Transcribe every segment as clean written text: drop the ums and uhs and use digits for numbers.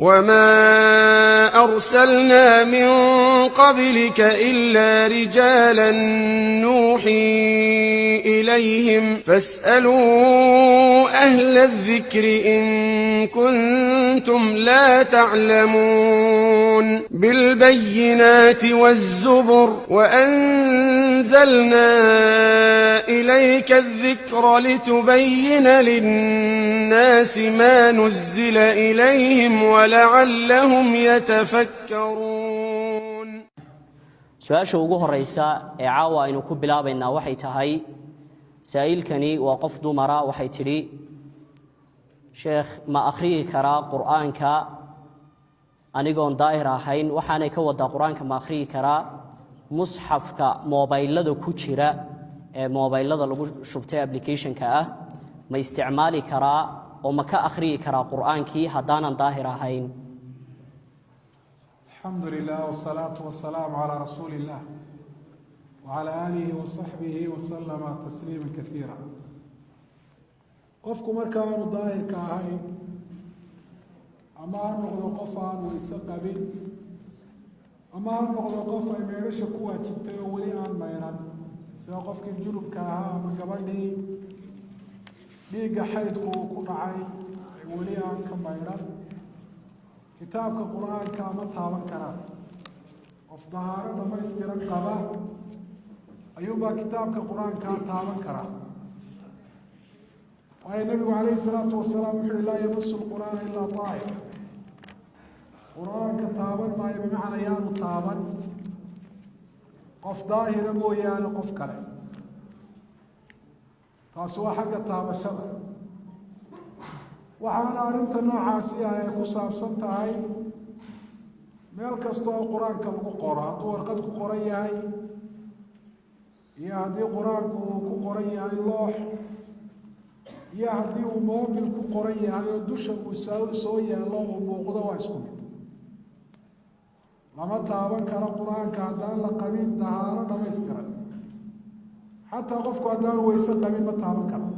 وما أرسلنا من قبلك إلا رجالا نوحي إليهم فاسألوا أهل الذكر إن كنتم لا تعلمون بالبينات والزبر وأنزلنا إليك الذكر لتبين للناس ما نزل إليهم ولعلهم يتفكرون. سؤال ugu horeysa ee caawa aynu ku bilaabaynaa waxay tahay saa'ilkani waa qof dumara waxay tiri sheekh ma akhriyi kara quraanka anigoon daahir ahayn waxaanay ka wada quraanka ma akhriyi kara mushafka mobilada ku jira ee mobilada lagu shubtay application-ka ah ma isticmaali kara oo ma ka akhriyi kara quraankii hadaanan daahir ahayn. الحمد لله والصلاة والسلام على رسول الله وعلى آله وصحبه وسلم تسليما كثيرا. قفكم مركان ظاهر كاهي أما نغضو قفا ويسقبي أما نغضو قفا يميرش قوة جبتي ولي عن ميران سوى قفك الجنوب كاها من قبلي بيقى حيدكو كنعي ولي عن كميران كتابك القرآن كما تابن كرا وفظهارة ما يستيرن قبا أيوبا كتابك القرآن كما تابن كرا وأي النبي عليه الصلاة والسلام يقول لا يمس القرآن إلا طاهر قرآن كتابن ما يبي معنى يان تابن قف ظاهر مو يان قف كلام فسوى حق تاب الشرع waxaana arinta noocaasi ay ku saabsan tahay meel kasta oo quraanka lagu qoro hadduu warqad ku qoran yahay iyo haddii quraanku ku qoran yahay loox iyo haddii uu moobil ku qoran yahay oo dusha uu soo yaalo uu muuqdo waa isku mid lama taaban karo quraanka haddaan la qabin dahaaro dhamaystiran xataa qofku haddaan weyse qabin ma taaban karo.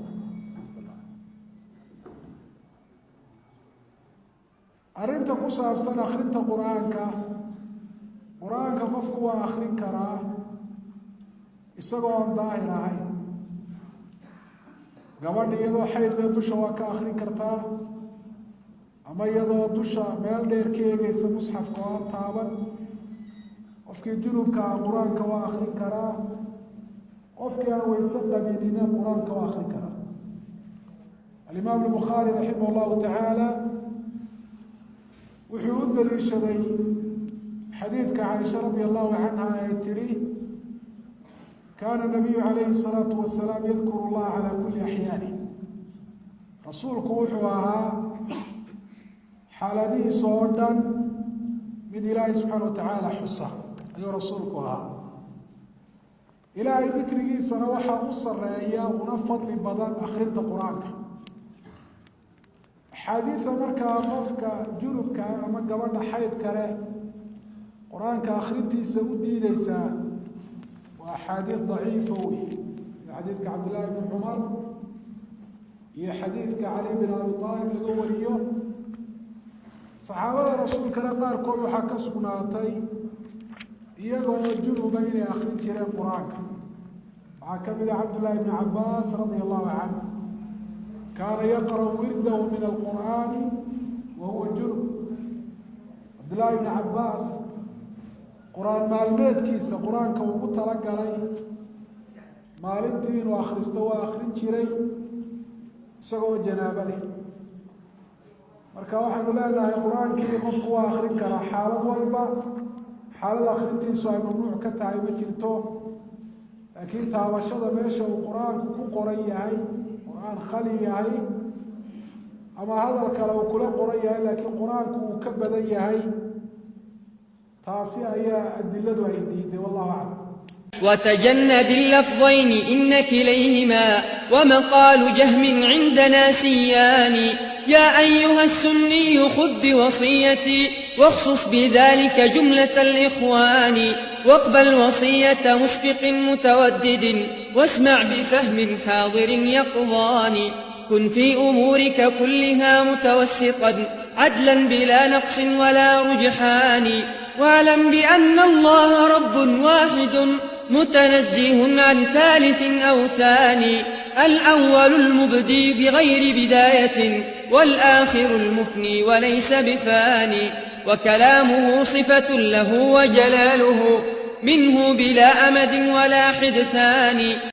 arinta ku saabsan akhrinta quraanka qofku waa akhrin karaa isagoo aan daahir ahayn gabadha iyadoo xaydle dusha waa ka akhrin kartaa ama iyadoo dusha meel dheer ka eegaysa musxafka oo aan taaban qofkii junubka quraanka waa akhrin karaa qofkii aan weyse qabinina quraanka waa akhrin karaa. alimaam albukhaari raximah allahu tacaala wuxuu u daliishaday xadiidka caaisha radi allahu canha ay tidhi kaana nabiyu calayhi salaatu wasalaam yadkuru allaha calaa kulli axyaani rasuulku wuxuu ahaa xaaladihiisa oo dhan mid ilaahay subxaana wa tacaala xusa ayuu rasuulku ahaa. ilaahay dikrigiisana waxaa u sarreeya una fadli badan akhrinta qur-aanka. axaadiida markaa qofka junubka ama gabadha xayd kale qur-aanka akhrintiisa u diideysaa waa axaadiid daciifa wey sida xadiidka cabdillahi bni cumar iyo xadiidka cali bin abi aalib laga wariyo. saxaabada rasuulkana qaarkood waxaa ka sugnaatay iyagoo junuba inay akhrin jireen qur-aanka. waxaa ka mid ah cabdullahi bni cabaas radia allahu canhu kaana yaqra'u wirdahu min alqur'aani wa huwa junub. cabdullaahi bni cabaas qur-aan maalmeedkiisa qur-aanka ugu talagalay maalintii inuu akhristo waa akhrin jiray isagoo janaabo leh. marka waxaanu leenahay qur-aankii qofku waa akhrin karaa xaalad walba. xaalad akhrintiisu ay mamnuuc ka tahay ma jirto, laakiin taabashada meesha uu qur-aanku ku qoran yahay qur-aan khali yahay ama hadal kale uu kula qoran yahay laakiin qur-aanku uu ka badan yahay taasi ayaa adiladu ay diiday. wallahu aclam. وتجنب اللفظين إن كليهما ومقال جهم عندنا سيان. يا أيها السني خذ بوصيتي واخصص بذلك جملة الإخوان، واقبل وصية مشفق متودد واسمع بفهم حاضر يقظان. كن في أمورك كلها متوسطا عدلا بلا نقص ولا رجحان واعلم بأن الله رب واحد متنزه عن ثالث أو ثاني الأول المبدي بغير بداية والآخر المفني وليس بفاني وكلامه صفة له وجلاله منه بلا أمد ولا حدثان